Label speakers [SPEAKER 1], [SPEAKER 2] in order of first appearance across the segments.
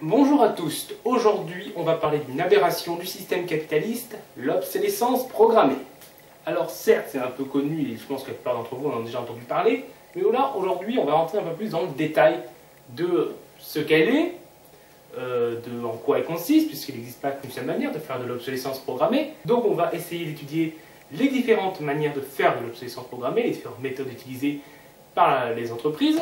[SPEAKER 1] Bonjour à tous, aujourd'hui on va parler d'une aberration du système capitaliste, l'obsolescence programmée. Alors certes c'est un peu connu et je pense que la plupart d'entre vous en ont déjà entendu parler, mais là aujourd'hui on va rentrer un peu plus dans le détail de ce qu'elle est, en quoi elle consiste, puisqu'il n'existe pas qu'une seule manière de faire de l'obsolescence programmée. Donc on va essayer d'étudier les différentes manières de faire de l'obsolescence programmée, les différentes méthodes utilisées par les entreprises.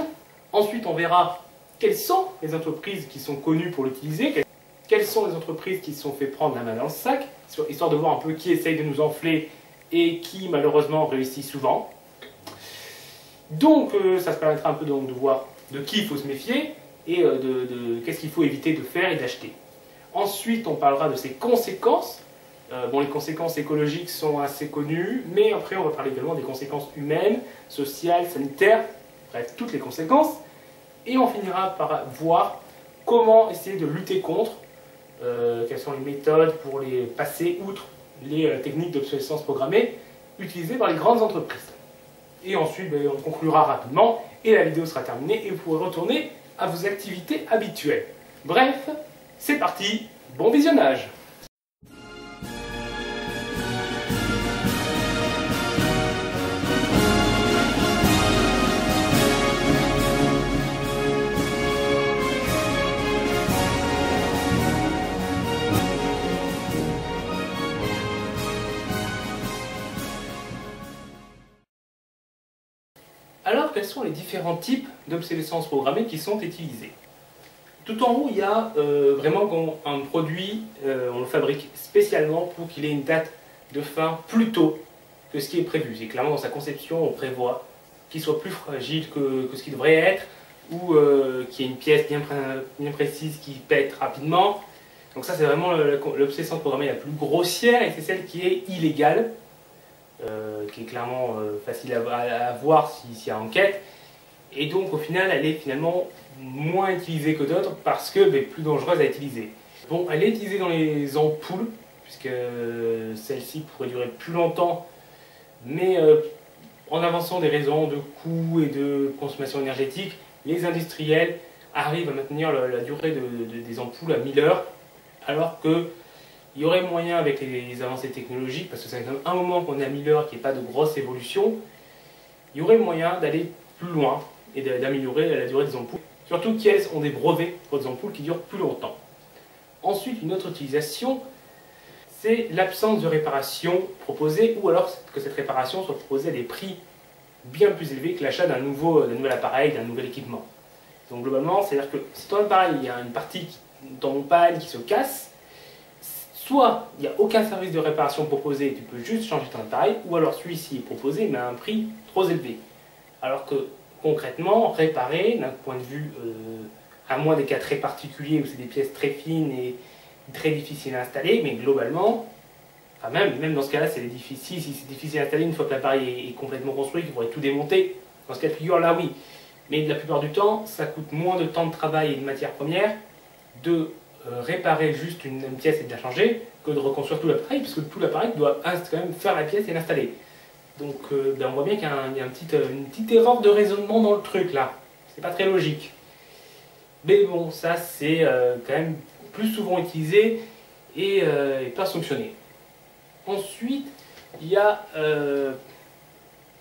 [SPEAKER 1] Ensuite on verra quelles sont les entreprises qui sont connues pour l'utiliser, quelles sont les entreprises qui se sont fait prendre la main dans le sac, histoire de voir un peu qui essaye de nous enfler et qui malheureusement réussit souvent. Donc ça se permettra un peu donc de voir de qui il faut se méfier et de qu'est-ce qu'il faut éviter de faire et d'acheter. Ensuite on parlera de ses conséquences. Les conséquences écologiques sont assez connues, mais après on va parler également des conséquences humaines, sociales, sanitaires, bref toutes les conséquences. Et on finira par voir comment essayer de lutter contre, quelles sont les méthodes pour les passer outre les techniques d'obsolescence programmée utilisées par les grandes entreprises. Et ensuite, on conclura rapidement et la vidéo sera terminée et vous pourrez retourner à vos activités habituelles. Bref, c'est parti, bon visionnage! Alors, quels sont les différents types d'obsolescence programmée qui sont utilisés? Tout en haut, il y a vraiment un produit, on le fabrique spécialement pour qu'il ait une date de fin plus tôt que ce qui est prévu. C'est clairement dans sa conception, on prévoit qu'il soit plus fragile que ce qu'il devrait être, ou qu'il y ait une pièce bien précise qui pète rapidement. Donc ça, c'est vraiment l'obsolescence programmée la plus grossière et c'est celle qui est illégale. Qui est clairement facile à voir s'il y a enquête. Et donc au final, elle est finalement moins utilisée que d'autres parce que plus dangereuse à utiliser. Bon, elle est utilisée dans les ampoules, puisque celle-ci pourrait durer plus longtemps, mais en avançant des raisons de coût et de consommation énergétique, les industriels arrivent à maintenir la durée des ampoules à 1000 heures, alors que il y aurait moyen avec les avancées technologiques, parce que ça fait un moment qu'on est à 1000 heures, qu'il n'y ait pas de grosse évolution, il y aurait moyen d'aller plus loin et d'améliorer la durée des ampoules. Surtout qu'elles ont des brevets pour des ampoules qui durent plus longtemps. Ensuite, une autre utilisation, c'est l'absence de réparation proposée, ou alors que cette réparation soit proposée à des prix bien plus élevés que l'achat d'un nouvel appareil, d'un nouvel équipement. Donc globalement, c'est-à-dire que si ton appareil, il y a une partie qui tombe en panne, qui se casse, soit il n'y a aucun service de réparation proposé, tu peux juste changer ton appareil, ou alors celui-ci est proposé mais à un prix trop élevé. Alors que concrètement, réparer, d'un point de vue, à moins des cas très particuliers où c'est des pièces très fines et très difficiles à installer, mais globalement, enfin même dans ce cas-là, c'est difficile, si c'est difficile à installer une fois que l'appareil est complètement construit, qu'il faudrait tout démonter, dans ce cas de figure là oui. Mais la plupart du temps, ça coûte moins de temps de travail et de matières premières de réparer juste une pièce et de la changer que de reconstruire tout l'appareil, puisque tout l'appareil doit quand même faire la pièce et l'installer. Donc on voit bien qu'il y a une petite erreur de raisonnement dans le truc là. C'est pas très logique. Mais bon, ça c'est quand même plus souvent utilisé et pas sanctionné. Ensuite, il y a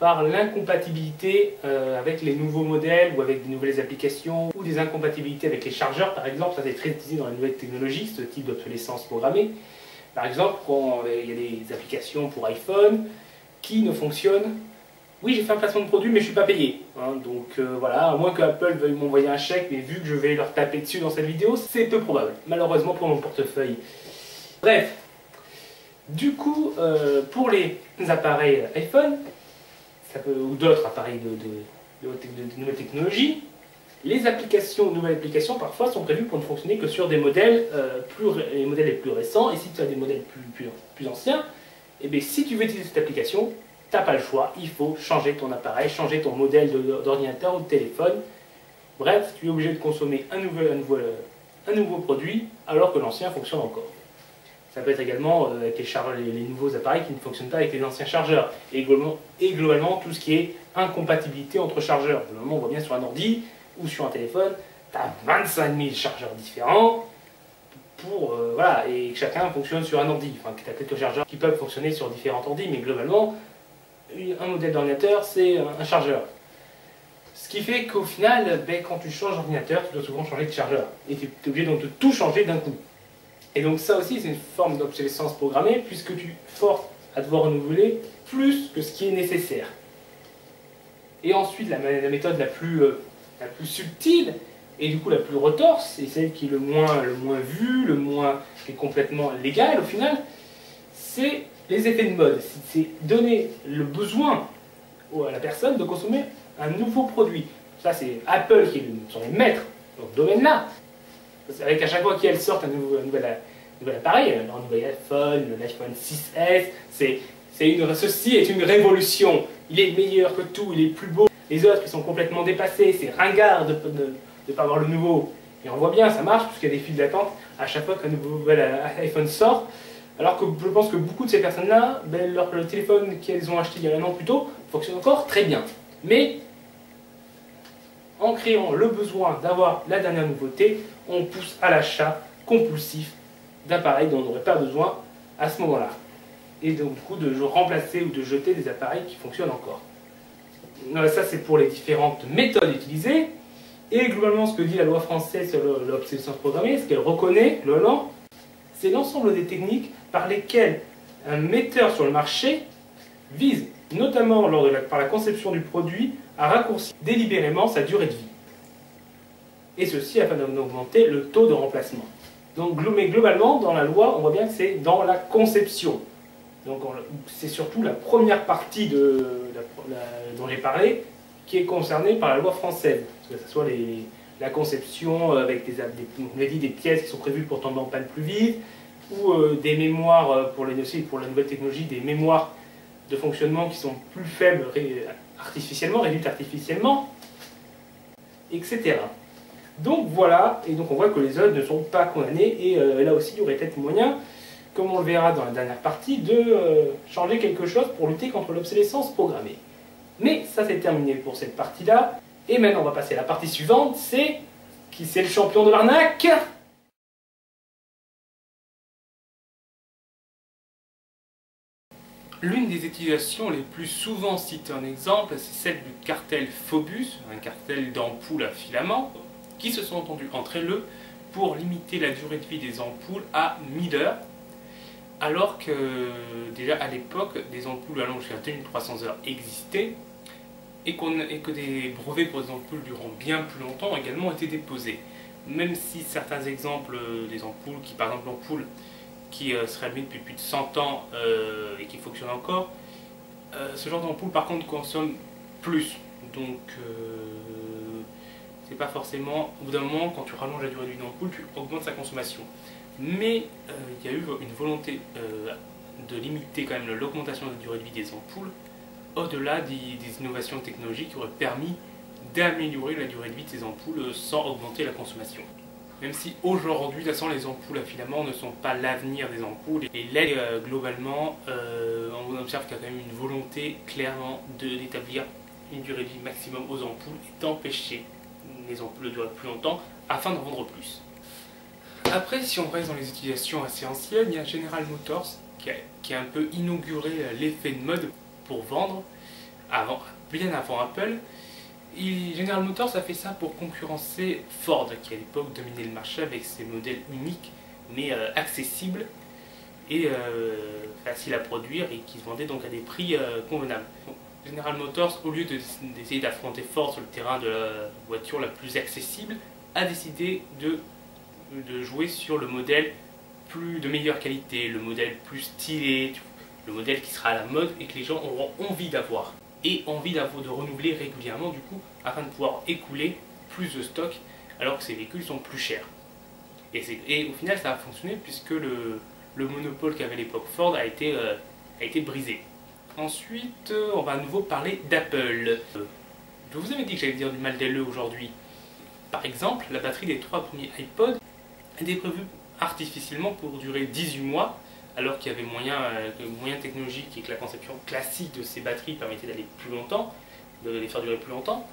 [SPEAKER 1] par l'incompatibilité avec les nouveaux modèles ou avec de nouvelles applications ou des incompatibilités avec les chargeurs par exemple, ça c'est très utilisé dans les nouvelles technologies, ce type d'obsolescence programmée. Par exemple, quand il y a des applications pour iPhone qui ne fonctionnent, oui j'ai fait un placement de produit mais je ne suis pas payé, hein, donc voilà, à moins que Apple veuille m'envoyer un chèque, mais vu que je vais leur taper dessus dans cette vidéo, c'est peu probable, malheureusement pour mon portefeuille. Bref, du coup, pour les appareils iPhone, ou d'autres appareils de nouvelles technologies, les nouvelles applications parfois sont prévues pour ne fonctionner que sur des modèles, les modèles les plus récents, et si tu as des modèles plus anciens, et bien si tu veux utiliser cette application, tu n'as pas le choix, il faut changer ton appareil, changer ton modèle d'ordinateur ou de téléphone. Bref, tu es obligé de consommer un nouveau produit alors que l'ancien fonctionne encore. Ça peut être également avec les nouveaux appareils qui ne fonctionnent pas avec les anciens chargeurs. Et globalement, tout ce qui est incompatibilité entre chargeurs. Globalement, on voit bien sur un ordi ou sur un téléphone, tu as 25 000 chargeurs différents pour, voilà, et que chacun fonctionne sur un ordi. Enfin, tu as quelques chargeurs qui peuvent fonctionner sur différents ordis, mais globalement, un modèle d'ordinateur, c'est un chargeur. Ce qui fait qu'au final, ben, quand tu changes d'ordinateur, tu dois souvent changer de chargeur. Et tu es obligé donc de tout changer d'un coup. Et donc ça aussi, c'est une forme d'obsolescence programmée, puisque tu forces à devoir renouveler plus que ce qui est nécessaire. Et ensuite, la méthode la plus subtile, et du coup la plus retorse, et celle qui est le moins vue, qui est complètement légale au final, c'est les effets de mode. C'est donner le besoin à la personne de consommer un nouveau produit. Ça, c'est Apple qui sont les maîtres dans ce domaine-là. C'est vrai qu'à chaque fois qu'elles sortent un nouvel appareil, un nouvel iPhone, l'iPhone 6S, ceci est une révolution. Il est meilleur que tout, il est plus beau. Les autres, ils sont complètement dépassés, c'est ringard de ne pas avoir le nouveau. Et on voit bien, ça marche, puisqu'il y a des files d'attente à chaque fois qu'un nouvel iPhone sort. Alors que je pense que beaucoup de ces personnes-là, ben, le téléphone qu'elles ont acheté il y a un an plus tôt fonctionne encore très bien. Mais en créant le besoin d'avoir la dernière nouveauté, on pousse à l'achat compulsif d'appareils dont on n'aurait pas besoin à ce moment-là. Et donc, du coup, de remplacer ou de jeter des appareils qui fonctionnent encore. Ça, c'est pour les différentes méthodes utilisées. Et globalement, ce que dit la loi française sur l'obsolescence programmée, ce qu'elle reconnaît, globalement, c'est l'ensemble des techniques par lesquelles un metteur sur le marché vise, notamment par la conception du produit, à raccourcir délibérément sa durée de vie. Et ceci afin d'augmenter le taux de remplacement. Donc, mais globalement, dans la loi, on voit bien que c'est dans la conception. Donc, c'est surtout la première partie dont j'ai parlé qui est concernée par la loi française. Que ce soit la conception avec des pièces qui sont prévues pour tomber en panne plus vite, ou des mémoires pour la nouvelle technologie, des mémoires de fonctionnement qui sont plus faibles réduites artificiellement, etc. Donc voilà, et donc on voit que les autres ne sont pas condamnés, et là aussi il y aurait peut-être moyen, comme on le verra dans la dernière partie, de changer quelque chose pour lutter contre l'obsolescence programmée. Mais ça c'est terminé pour cette partie-là, et maintenant on va passer à la partie suivante, c'est qui c'est le champion de l'arnaque? L'une des utilisations les plus souvent citées en exemple, c'est celle du cartel Phobus, un cartel d'ampoules à filaments, qui se sont entendus entre eux pour limiter la durée de vie des ampoules à 1000 heures, alors que déjà à l'époque, des ampoules allant jusqu'à 2300 heures existaient, et que des brevets pour des ampoules durant bien plus longtemps ont également été déposés. Même si certains exemples des ampoules, par exemple l'ampoule qui serait allumée depuis plus de 100 ans et qui fonctionne encore, ce genre d'ampoule par contre consomme plus. Donc c'est pas forcément, au bout d'un moment, quand tu rallonges la durée de vie d'une ampoule, tu augmentes sa consommation. Mais il y a eu une volonté de limiter quand même l'augmentation de la durée de vie des ampoules, au-delà des innovations technologiques qui auraient permis d'améliorer la durée de vie de ces ampoules sans augmenter la consommation. Même si aujourd'hui, de toute façon, les ampoules à filaments ne sont pas l'avenir des ampoules. Et là, globalement, on observe qu'il y a quand même une volonté clairement d'établir une durée de vie maximum aux ampoules et d'empêcher les ampoules de durer plus longtemps afin d'en vendre plus. Après, si on reste dans les utilisations assez anciennes, il y a General Motors qui a un peu inauguré l'effet de mode pour vendre, bien avant Apple. General Motors a fait ça pour concurrencer Ford, qui à l'époque dominait le marché avec ses modèles uniques, mais accessibles et faciles à produire et qui se vendaient donc à des prix convenables. General Motors, au lieu d'essayer d'affronter Ford sur le terrain de la voiture la plus accessible, a décidé de jouer sur le modèle de meilleure qualité, le modèle plus stylé, le modèle qui sera à la mode et que les gens auront envie d'avoir. Et envie de renouveler régulièrement du coup, afin de pouvoir écouler plus de stock alors que ces véhicules sont plus chers. Et au final ça a fonctionné puisque le monopole qu'avait l'époque Ford a été brisé. Ensuite, on va à nouveau parler d'Apple. Je vous avais dit que j'allais dire du mal d'LE aujourd'hui. Par exemple, la batterie des 3 premiers iPods était prévue artificiellement pour durer 18 mois, alors qu'il y avait moyen technologique et que la conception classique de ces batteries permettait d'aller plus longtemps, de les faire durer plus longtemps.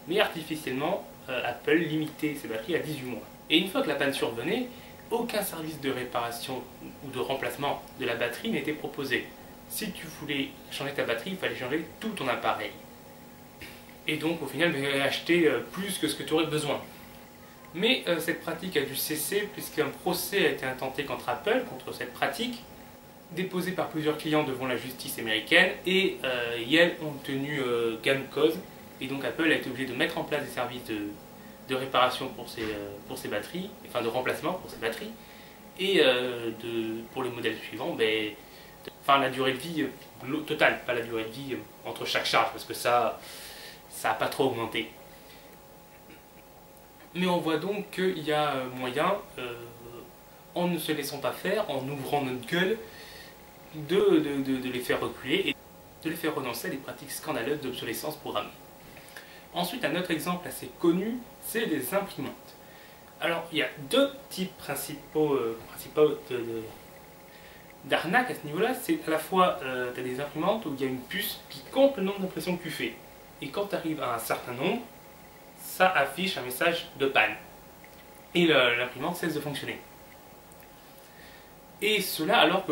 [SPEAKER 1] mais artificiellement, Apple limitait ses batteries à 18 mois. Et une fois que la panne survenait, aucun service de réparation ou de remplacement de la batterie n'était proposé. Si tu voulais changer ta batterie, il fallait changer tout ton appareil. Et donc au final, tu allais acheter plus que ce que tu aurais besoin. Mais cette pratique a dû cesser puisqu'un procès a été intenté contre Apple, contre cette pratique, déposé par plusieurs clients devant la justice américaine, et Yale ont tenu gain de cause, et donc Apple a été obligé de mettre en place des services de réparation pour ses batteries, enfin de remplacement pour ses batteries, et pour les modèles suivants, enfin la durée de vie totale, pas la durée de vie entre chaque charge, parce que ça n'a pas trop augmenté. Mais on voit donc qu'il y a moyen, en ne se laissant pas faire, en ouvrant notre gueule, de les faire reculer et de les faire renoncer à des pratiques scandaleuses d'obsolescence programmée. Ensuite, un autre exemple assez connu, c'est les imprimantes. Alors, il y a deux types principaux d'arnaque à ce niveau-là. C'est à la fois, tu as des imprimantes où il y a une puce qui compte le nombre d'impressions que tu fais. Et quand tu arrives à un certain nombre, ça affiche un message de panne. Et l'imprimante cesse de fonctionner. Et cela alors que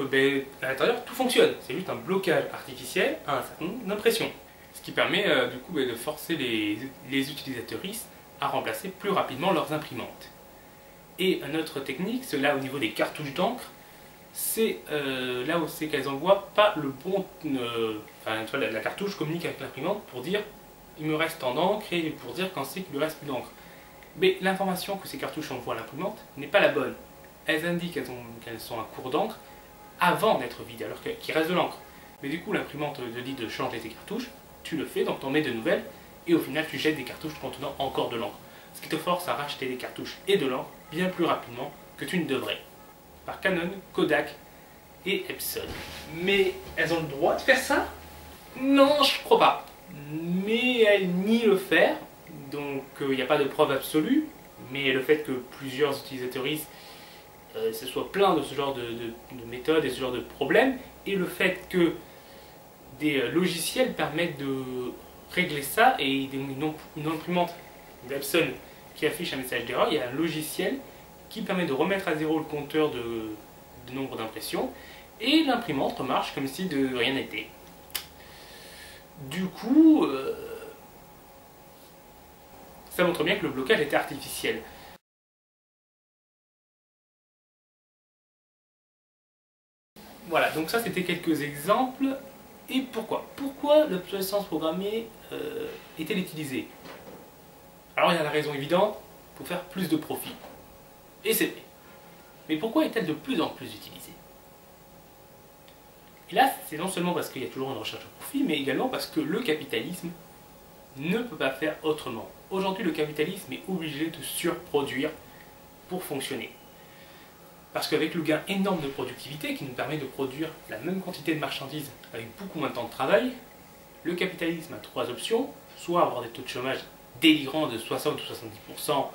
[SPEAKER 1] à l'intérieur tout fonctionne. C'est juste un blocage artificiel à un certain nombre d'impressions. Ce qui permet du coup de forcer les utilisateuristes à remplacer plus rapidement leurs imprimantes. Et une autre technique, c'est là au niveau des cartouches d'encre, c'est là où c'est qu'elles envoient pas le bon... enfin, tu vois, la cartouche communique avec l'imprimante pour dire il me reste tant d'encre et pour dire quand c'est qu'il lui reste plus d'encre. Mais l'information que ces cartouches envoient à l'imprimante n'est pas la bonne. Elles indiquent qu'elles sont à court d'encre avant d'être vidées, alors qu'il reste de l'encre. Mais du coup, l'imprimante te dit de changer tes cartouches, tu le fais, donc tu en mets de nouvelles, et au final, tu jettes des cartouches contenant encore de l'encre. Ce qui te force à racheter des cartouches et de l'encre bien plus rapidement que tu ne devrais. Par Canon, Kodak et Epson. Mais elles ont le droit de faire ça? Non, je crois pas. Mais elles nient le faire, donc il n'y a pas de preuve absolue, mais le fait que plusieurs utilisateuristes se soient plaints de ce genre de méthodes et ce genre de problèmes, et le fait que des logiciels permettent de régler ça, et une imprimante d'Epson qui affiche un message d'erreur, il y a un logiciel qui permet de remettre à zéro le compteur de nombre d'impressions, et l'imprimante remarche comme si de rien n'était. Du coup, ça montre bien que le blocage était artificiel. Voilà, donc ça c'était quelques exemples. Et pourquoi? Pourquoi l'obsolescence programmée est-elle utilisée? Alors il y a la raison évidente, pour faire plus de profit. Et c'est vrai. Mais pourquoi est-elle de plus en plus utilisée? Et là, c'est non seulement parce qu'il y a toujours une recherche de profit, mais également parce que le capitalisme ne peut pas faire autrement. Aujourd'hui, le capitalisme est obligé de surproduire pour fonctionner. Parce qu'avec le gain énorme de productivité qui nous permet de produire la même quantité de marchandises avec beaucoup moins de temps de travail, le capitalisme a trois options, soit avoir des taux de chômage délirants de 60 ou 70%,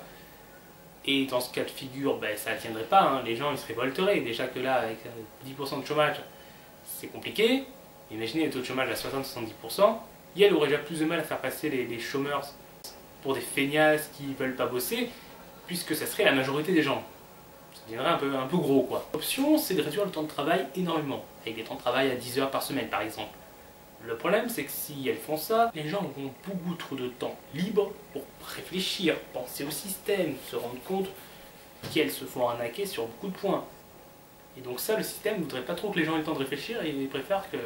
[SPEAKER 1] et dans ce cas de figure, ça ne tiendrait pas, hein. Les gens ils se révolteraient. Déjà que là, avec 10% de chômage, c'est compliqué. Imaginez les taux de chômage à 60-70%, Yale aurait déjà plus de mal à faire passer les chômeurs pour des feignasses qui ne veulent pas bosser, puisque ça serait la majorité des gens. Ça deviendrait un peu gros, quoi. L'option, c'est de réduire le temps de travail énormément, avec des temps de travail à 10 heures par semaine, par exemple. Le problème, c'est que si elles font ça, les gens auront beaucoup trop de temps libre pour réfléchir, penser au système, se rendre compte qu'elles se font arnaquer sur beaucoup de points. Et donc ça, le système ne voudrait pas trop que les gens aient le temps de réfléchir et ils préfèrent que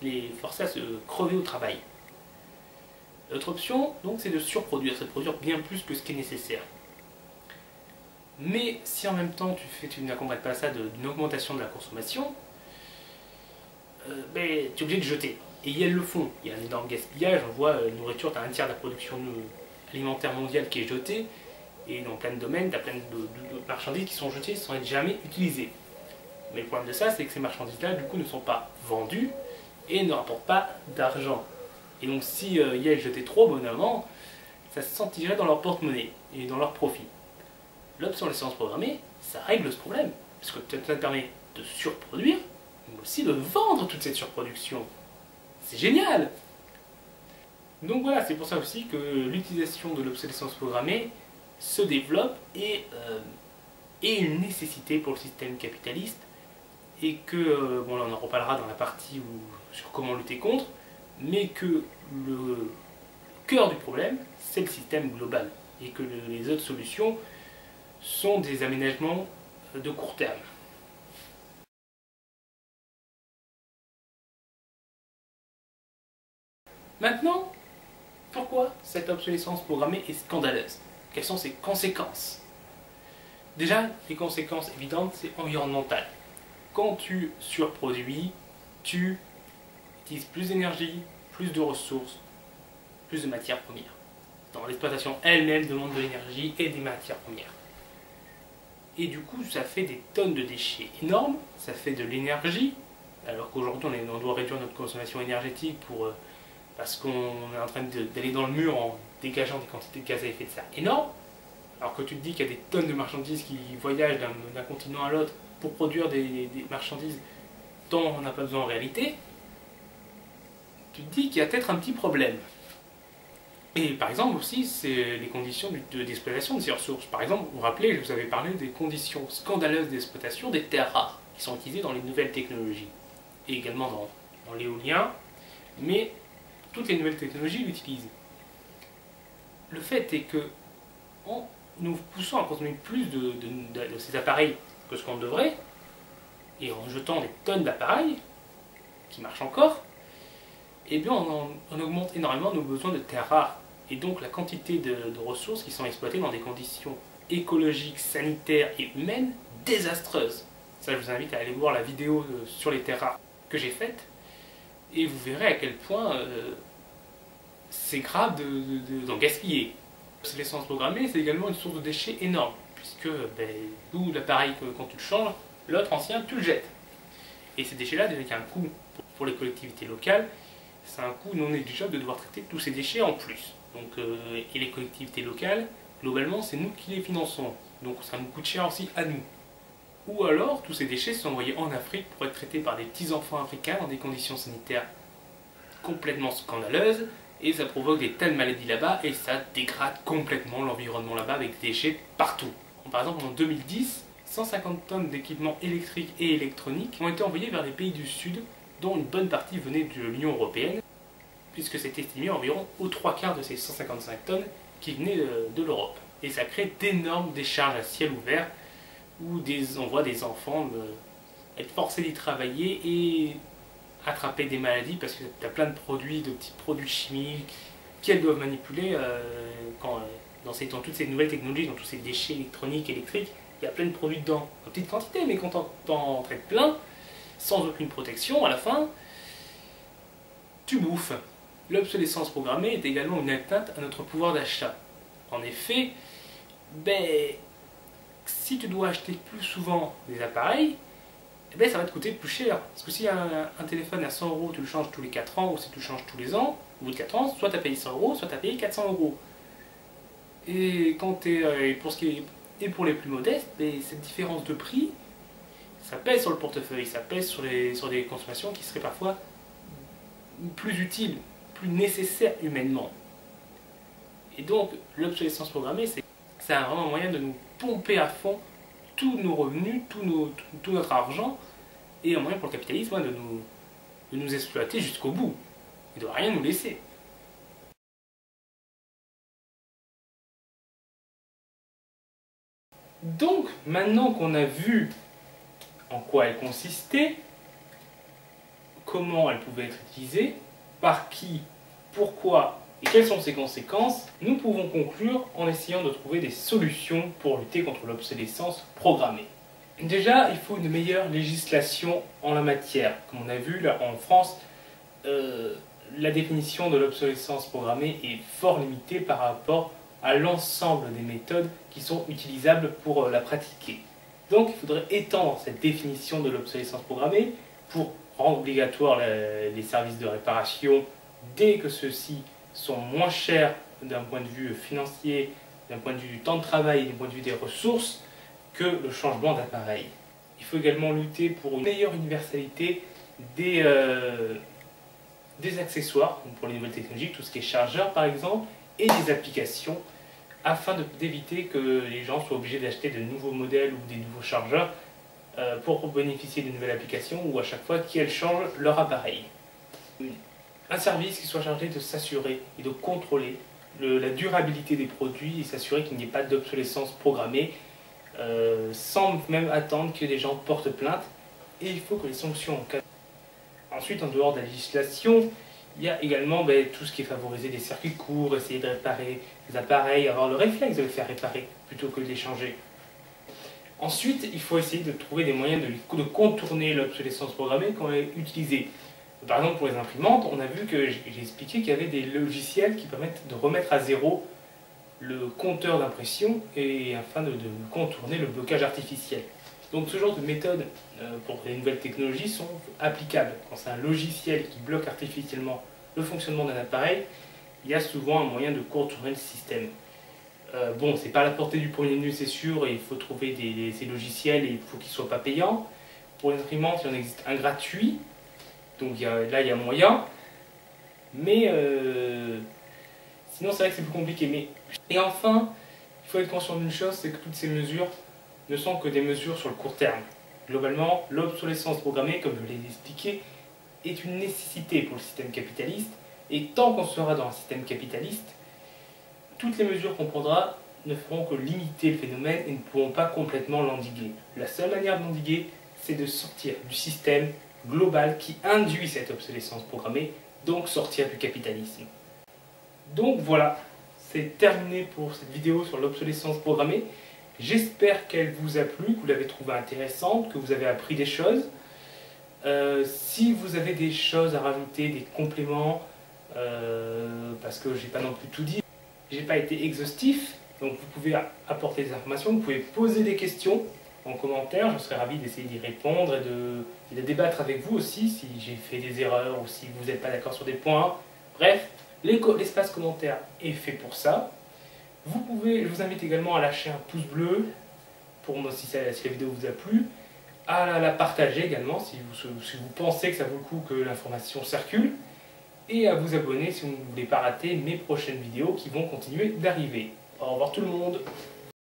[SPEAKER 1] les forcer à se crever au travail. L'autre option, donc, c'est de surproduire, c'est de produire bien plus que ce qui est nécessaire. Mais si en même temps tu n'accompagnes pas ça d'une augmentation de la consommation, tu es obligé de jeter. Et elles le font. Il y a un énorme gaspillage. On voit la nourriture, tu as un tiers de la production alimentaire mondiale qui est jetée. Et dans plein de domaines, tu as plein de marchandises qui sont jetées sans être jamais utilisées. Mais le problème de ça, c'est que ces marchandises-là, du coup, ne sont pas vendues et ne rapportent pas d'argent. Et donc, si elles jetaient trop bonnement, ça se sentirait dans leur porte-monnaie et dans leur profit. L'obsolescence programmée, ça règle ce problème. Parce que ça permet de surproduire, mais aussi de vendre toute cette surproduction. C'est génial! Donc voilà, c'est pour ça aussi que l'utilisation de l'obsolescence programmée se développe et est une nécessité pour le système capitaliste et que, bon là on en reparlera dans la partie sur comment lutter contre, mais que le cœur du problème, c'est le système global et que les autres solutions sont des aménagements de court terme. Maintenant, pourquoi cette obsolescence programmée est scandaleuse? Quelles sont ses conséquences? Déjà, les conséquences évidentes, c'est environnemental. Quand tu surproduis, tu utilises plus d'énergie, plus de ressources, plus de matières premières. Dans l'exploitation elle-même demande de l'énergie et des matières premières. Et du coup, ça fait des tonnes de déchets énormes, ça fait de l'énergie, alors qu'aujourd'hui on doit réduire notre consommation énergétique parce qu'on est en train d'aller dans le mur en dégageant des quantités de gaz à effet de serre énormes. Alors que tu te dis qu'il y a des tonnes de marchandises qui voyagent d'un continent à l'autre pour produire des marchandises dont on n'a pas besoin en réalité, tu te dis qu'il y a peut-être un petit problème. Et par exemple aussi, c'est les conditions d'exploitation de ces ressources. Par exemple, vous vous rappelez, je vous avais parlé des conditions scandaleuses d'exploitation des terres rares qui sont utilisées dans les nouvelles technologies et également dans l'éolien, mais toutes les nouvelles technologies l'utilisent. Le fait est que en nous poussant à consommer plus de ces appareils que ce qu'on devrait, et en jetant des tonnes d'appareils qui marchent encore, eh bien on augmente énormément nos besoins de terres rares. Et donc la quantité de ressources qui sont exploitées dans des conditions écologiques, sanitaires et humaines désastreuses. Ça, je vous invite à aller voir la vidéo sur les terres rares que j'ai faite, et vous verrez à quel point c'est grave d'en gaspiller. L'obsolescence programmée, c'est également une source de déchets énorme, puisque d'où l'appareil, quand tu le changes, l'autre ancien, tu le jettes. Et ces déchets-là, déjà qu'il y a un coût pour les collectivités locales, c'est un coût non négligeable de devoir traiter tous ces déchets en plus. Donc, et les collectivités locales, globalement, c'est nous qui les finançons. Donc ça nous coûte cher aussi à nous. Ou alors, tous ces déchets sont envoyés en Afrique pour être traités par des petits enfants africains dans des conditions sanitaires complètement scandaleuses, et ça provoque des tas de maladies là-bas, et ça dégrade complètement l'environnement là-bas avec des déchets partout. Par exemple, en 2010, 150 tonnes d'équipements électriques et électroniques ont été envoyés vers les pays du Sud, dont une bonne partie venait de l'Union européenne, puisque c'est estimé environ aux 3/4 de ces 155 tonnes qui venaient de l'Europe. Et ça crée d'énormes décharges à ciel ouvert, où on voit des enfants être forcés d'y travailler et attraper des maladies, parce que tu as plein de produits, de petits produits chimiques qu'elles doivent manipuler dans toutes ces nouvelles technologies, dans tous ces déchets électroniques, électriques. Il y a plein de produits dedans, en petite quantité, mais quand t'en traites plein, sans aucune protection, à la fin, tu bouffes. L'obsolescence programmée est également une atteinte à notre pouvoir d'achat. En effet, si tu dois acheter plus souvent des appareils, ça va te coûter plus cher. Parce que si un téléphone à 100 €, tu le changes tous les 4 ans, ou si tu le changes tous les ans, au bout de 4 ans, soit tu as payé 100 €, soit tu as payé 400 €. Et pour les plus modestes, cette différence de prix, ça pèse sur le portefeuille, ça pèse sur des consommations qui seraient parfois plus utiles, plus nécessaires humainement. Et donc, l'obsolescence programmée, c'est vraiment un moyen de nous pomper à fond tous nos revenus, tout notre argent, et un moyen pour le capitalisme de nous exploiter jusqu'au bout, et de rien nous laisser. Donc, maintenant qu'on a vu en quoi elle consistait, comment elle pouvait être utilisée, par qui, pourquoi et quelles sont ses conséquences, nous pouvons conclure en essayant de trouver des solutions pour lutter contre l'obsolescence programmée. Déjà, il faut une meilleure législation en la matière. Comme on a vu là en France, la définition de l'obsolescence programmée est fort limitée par rapport à l'ensemble des méthodes qui sont utilisables pour la pratiquer. Donc il faudrait étendre cette définition de l'obsolescence programmée pour rendre obligatoire les services de réparation dès que ceux-ci sont moins chers d'un point de vue financier, d'un point de vue du temps de travail et d'un point de vue des ressources que le changement d'appareil. Il faut également lutter pour une meilleure universalité des des accessoires pour les nouvelles technologies, tout ce qui est chargeur par exemple, et des applications, afin d'éviter que les gens soient obligés d'acheter de nouveaux modèles ou des nouveaux chargeurs pour bénéficier de nouvelles applications ou à chaque fois qu'elles changent leur appareil. Un service qui soit chargé de s'assurer et de contrôler la durabilité des produits et s'assurer qu'il n'y ait pas d'obsolescence programmée sans même attendre que les gens portent plainte, et il faut que les sanctions en cas. Ensuite, en dehors de la législation, il y a également tout ce qui est favoriser des circuits courts, essayer de réparer les appareils, avoir le réflexe de les faire réparer plutôt que de les changer. Ensuite, il faut essayer de trouver des moyens de contourner l'obsolescence programmée quand elle est utilisée. Par exemple, pour les imprimantes, on a vu que j'ai expliqué qu'il y avait des logiciels qui permettent de remettre à zéro le compteur d'impression et afin de contourner le blocage artificiel. Donc ce genre de méthodes pour les nouvelles technologies sont applicables. Quand c'est un logiciel qui bloque artificiellement le fonctionnement d'un appareil, il y a souvent un moyen de contourner le système. Bon, c'est pas à la portée du poignet de main, c'est sûr, et il faut trouver ces logiciels et il faut qu'ils ne soient pas payants. Pour les imprimantes, il en existe un gratuit, donc là il y a moyen. Mais sinon c'est vrai que c'est plus compliqué. Et enfin, il faut être conscient d'une chose, c'est que toutes ces mesures ne sont que des mesures sur le court terme. Globalement, l'obsolescence programmée, comme je l'ai expliqué, est une nécessité pour le système capitaliste, et tant qu'on sera dans un système capitaliste, toutes les mesures qu'on prendra ne feront que limiter le phénomène et ne pourront pas complètement l'endiguer. La seule manière de l'endiguer, c'est de sortir du système global qui induit cette obsolescence programmée, donc sortir du capitalisme. Donc voilà, c'est terminé pour cette vidéo sur l'obsolescence programmée. J'espère qu'elle vous a plu, que vous l'avez trouvée intéressante, que vous avez appris des choses. Si vous avez des choses à rajouter, des compléments, parce que j'ai pas non plus tout dit, j'ai pas été exhaustif, donc vous pouvez apporter des informations, vous pouvez poser des questions en commentaire, je serais ravi d'essayer d'y répondre et de débattre avec vous aussi si j'ai fait des erreurs ou si vous n'êtes pas d'accord sur des points. Bref, l'espace commentaire est fait pour ça. Je vous invite également à lâcher un pouce bleu pour moi si la vidéo vous a plu, à la partager également si vous pensez que ça vaut le coup que l'information circule, et à vous abonner si vous ne voulez pas rater mes prochaines vidéos qui vont continuer d'arriver. Au revoir tout le monde.